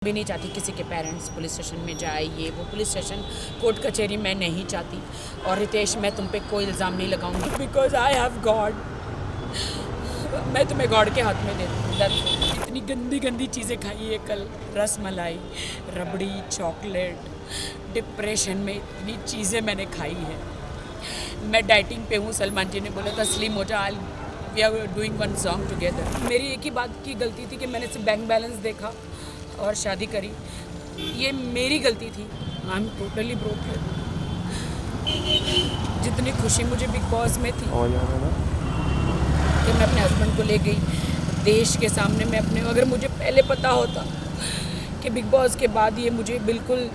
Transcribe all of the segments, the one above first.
भी नहीं चाहती किसी के पेरेंट्स पुलिस स्टेशन में जाए, ये वो पुलिस स्टेशन कोर्ट कचहरी मैं नहीं चाहती। और रितेश, मैं तुम पे कोई इल्ज़ाम नहीं लगाऊंगी बिकॉज आई हैव गॉड। मैं तुम्हें गॉड के हाथ में दे दूँ। इतनी गंदी गंदी चीज़ें खाई है कल, रस मलाई, रबड़ी, चॉकलेट, डिप्रेशन में इतनी चीज़ें मैंने खाई हैं। मैं डाइटिंग पे हूँ। सलमान जी ने बोला था स्लिम हो जा, we are doing one song together. मेरी एक ही बात की गलती थी कि मैंने सिर्फ बैंक बैलेंस देखा और शादी करी। ये मेरी गलती थी। I am totally broken. जितनी खुशी मुझे बिग बॉस में थी कि मैं अपने हस्बैंड को ले गई देश के सामने, मैं अपने, अगर मुझे पहले पता होता कि बिग बॉस के बाद ये मुझे बिल्कुल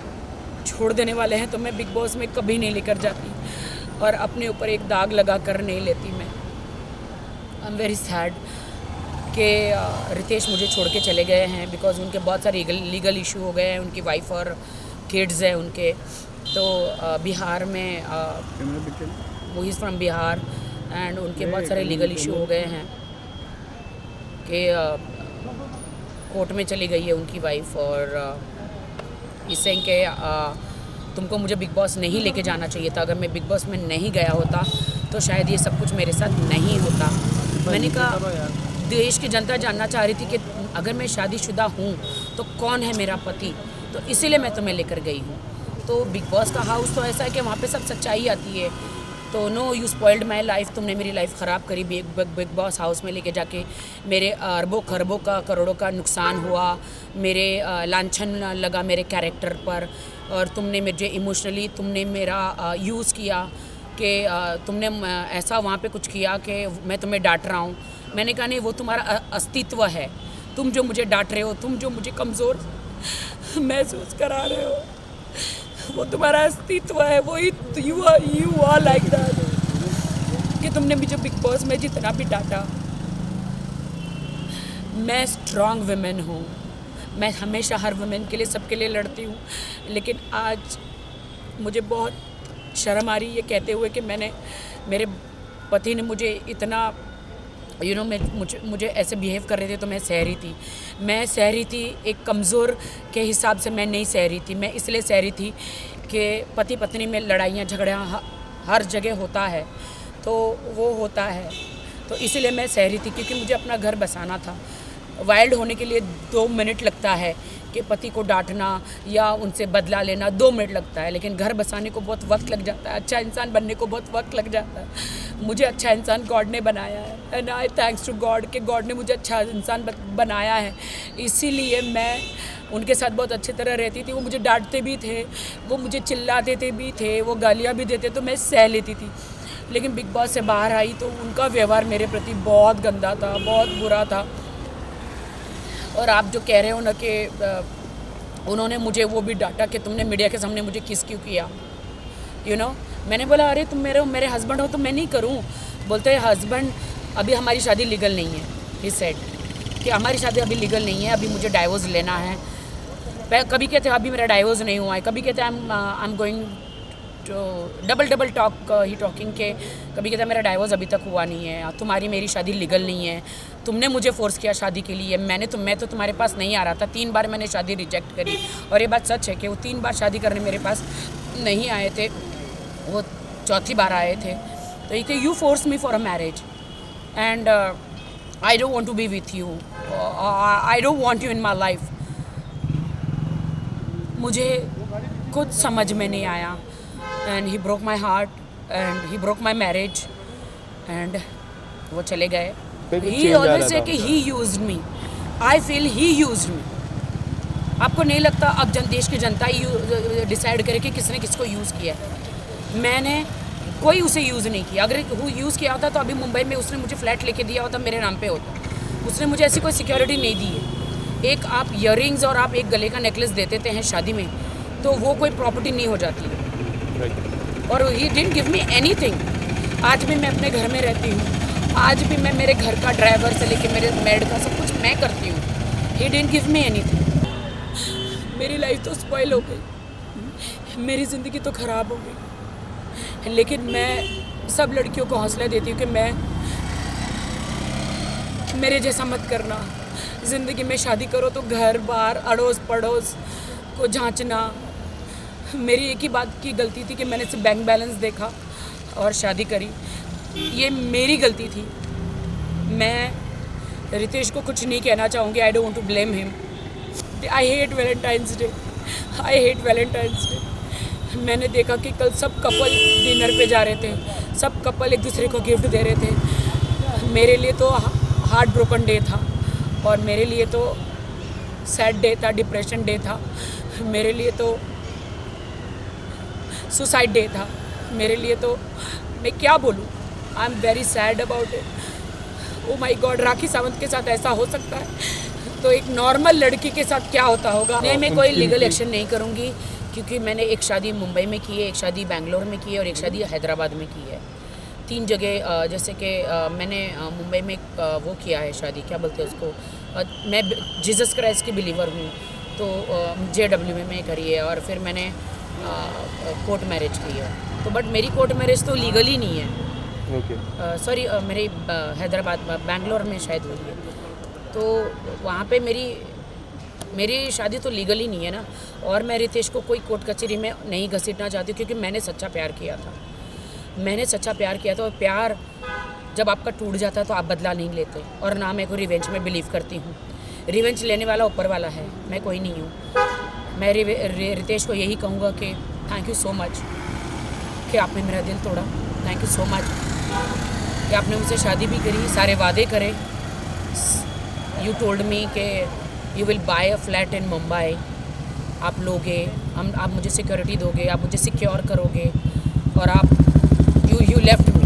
छोड़ देने वाले हैं तो मैं बिग बॉस में कभी नहीं लेकर जाती और अपने ऊपर एक दाग लगा कर नहीं लेती। मैं आई एम वेरी सैड कि रितेश मुझे छोड़ के चले गए हैं बिकॉज उनके बहुत सारे लीगल इशू हो गए हैं। उनकी वाइफ और किड्स हैं उनके। तो बिहार में वो इज़ फ्रॉम बिहार एंड उनके बहुत सारे लीगल इशू हो गए हैं कि कोर्ट में चली गई है उनकी वाइफ। और इससे कि तुमको मुझे बिग बॉस नहीं लेके जाना चाहिए था। अगर मैं बिग बॉस में नहीं गया होता तो शायद ये सब कुछ मेरे साथ नहीं होता। मैंने कहा देश की जनता जानना चाह रही थी कि अगर मैं शादीशुदा हूँ तो कौन है मेरा पति, तो इसीलिए मैं तुम्हें लेकर गई हूँ। तो बिग बॉस का हाउस तो ऐसा है कि वहाँ पे सब सच्चाई आती है। तो no you spoiled my life, तुमने मेरी लाइफ ख़राब करी बिग बॉस हाउस में लेके जाके। मेरे अरबों खरबों का करोड़ों का नुकसान हुआ, मेरे लांछन लगा मेरे कैरेक्टर पर। और तुमने मुझे इमोशनली तुमने मेरा यूज़ किया कि तुमने ऐसा वहाँ पे कुछ किया कि मैं तुम्हें डांट रहा हूँ। मैंने कहा नहीं, वो तुम्हारा अस्तित्व है। तुम जो मुझे डांट रहे हो, तुम जो मुझे कमज़ोर महसूस करा रहे हो, वो तुम्हारा अस्तित्व है। वही यू आर लाइक दैट कि तुमने मुझे बिग बॉस में जितना भी डांटा। मैं स्ट्रॉन्ग वुमेन हूँ। मैं हमेशा हर वुमेन के लिए, सबके लिए लड़ती हूँ। लेकिन आज मुझे बहुत शर्म आ रही है ये कहते हुए कि मेरे पति ने मुझे इतना मुझे ऐसे बिहेव कर रहे थे तो मैं सह रही थी। मैं सह रही थी एक कमज़ोर के हिसाब से। मैं नहीं सह रही थी, मैं इसलिए सह रही थी कि पति पत्नी में लड़ाइयाँ झगड़ा हर जगह होता है, तो वो होता है। तो इसीलिए मैं सह रही थी क्योंकि मुझे अपना घर बसाना था। वाइल्ड होने के लिए 2 मिनट लगता है कि पति को डांटना या उनसे बदला लेना 2 मिनट लगता है, लेकिन घर बसाने को बहुत वक्त लग जाता है। अच्छा इंसान बनने को बहुत वक्त लग जाता है। मुझे अच्छा इंसान गॉड ने बनाया है and I thanks to God कि गॉड ने मुझे अच्छा इंसान बनाया है। इसीलिए मैं उनके साथ बहुत अच्छी तरह रहती थी। वो मुझे डांटते भी थे, वो मुझे चिल्लाते थे भी थे, वो गालियाँ भी देते, तो मैं सह लेती थी। लेकिन बिग बॉस से बाहर आई तो उनका व्यवहार मेरे प्रति बहुत गंदा था, बहुत बुरा था। और आप जो कह रहे हो ना कि उन्होंने मुझे वो भी डांटा कि तुमने मीडिया के सामने मुझे किस क्यों किया, मैंने बोला अरे तुम मेरे हस्बैंड हो तो मैं नहीं करूं। बोलते हैं हस्बैंड, अभी हमारी शादी लीगल नहीं है। ही सेड कि हमारी शादी अभी लीगल नहीं है, अभी मुझे डाइवोर्स लेना है। कभी कहते हैं अभी मेरा डाइवोर्स नहीं हुआ है, कभी कहते हैं I am going to double talk he talking के। कभी कहता है मेरा डाइवोर्स अभी तक हुआ नहीं है, तुम्हारी मेरी शादी लीगल नहीं है, तुमने मुझे फोर्स किया शादी के लिए। मैं तो तुम्हारे पास नहीं आ रहा था। 3 बार मैंने शादी रिजेक्ट करी और ये बात सच है कि वो 3 बार शादी करने मेरे पास नहीं आए थे, वो 4थी बार आए थे। तो ये कि you force me for a marriage and I don't want to be with you, I don't want you in my life. मुझे कुछ समझ में नहीं आया and he broke my heart and he broke my marriage and वो चले गए। He always says कि he used me, I feel he used me. आपको नहीं लगता अब देश की जनता ही डिसाइड करे कि किसने किसको यूज़ किया है? मैंने कोई उसे यूज़ नहीं किया। अगर वो यूज़ किया होता तो अभी मुंबई में उसने मुझे फ्लैट लेके दिया होता, मेरे नाम पे होता। उसने मुझे ऐसी कोई सिक्योरिटी नहीं दी है। एक आप ईयररिंग्स और आप एक गले का नेकलेस दे देते हैं शादी में तो वो कोई प्रॉपर्टी नहीं हो जाती है। और he didn't give me anything. आज भी मैं अपने घर में रहती हूँ, आज भी मैं मेरे घर का ड्राइवर से लेके मेरे मेड का सब कुछ मैं करती हूँ। He didn't give me anything. मेरी लाइफ तो स्पॉइल हो गई, मेरी ज़िंदगी तो ख़राब हो गई। लेकिन मैं सब लड़कियों को हौसला देती हूँ कि मेरे जैसा मत करना। ज़िंदगी में शादी करो तो घर बार अड़ोस पड़ोस को जांचना। मेरी एक ही बात की गलती थी कि मैंने सिर्फ बैंक बैलेंस देखा और शादी करी। ये मेरी गलती थी। मैं रितेश को कुछ नहीं कहना चाहूँगी। I don't want to blame him. I hate Valentine's Day. I hate Valentine's Day. मैंने देखा कि कल सब कपल डिनर पे जा रहे थे, सब कपल एक दूसरे को गिफ्ट दे रहे थे। मेरे लिए तो हार्ट ब्रोकन डे था और मेरे लिए तो सैड डे था, डिप्रेशन डे था, मेरे लिए तो सुसाइड डे था, मेरे लिए तो मैं क्या बोलूँ। I am very sad about it. Oh my God, Rakhi Sawant के साथ ऐसा हो सकता है तो एक नॉर्मल लड़की के साथ क्या होता होगा। नहीं, मैं कोई लीगल एक्शन नहीं करूँगी क्योंकि मैंने एक शादी मुंबई में की है, एक शादी बेंगलोर में की है और एक शादी हैदराबाद में की है। 3 जगह जैसे कि मैंने मुंबई में वो किया है शादी, क्या बोलते हैं उसको, मैं जीसस क्राइस्ट की बिलीवर हूँ तो JW में करी है। और फिर मैंने कोर्ट मैरिज की है तो बट मेरी कोर्ट मैरिज तो लीगली नहीं है। ओके। सॉरी, मेरी हैदराबाद बेंगलोर में शायद हुई है तो वहाँ पे मेरी शादी तो लीगली नहीं है ना। और मैं रितेश को कोई कोर्ट कचहरी में नहीं घसीटना चाहती क्योंकि मैंने सच्चा प्यार किया था। मैंने सच्चा प्यार किया था और प्यार जब आपका टूट जाता है तो आप बदला नहीं लेते। और ना मैं को रिवेंज में बिलीव करती हूँ। रिवेंज लेने वाला ऊपर वाला है, मैं कोई नहीं हूँ। मैं रितेश को यही कहूँगा कि थैंक यू सो मच कि आपने मेरा दिल तोड़ा। थैंक यू सो मच कि आपने मुझसे शादी भी करी, सारे वादे करे। यू टोल्ड मी कि you will buy a flat in Mumbai. आप लोगे, आप मुझे सिक्योरिटी दोगे, आप मुझे सिक्योर करोगे और आप यू लेफ्ट मी।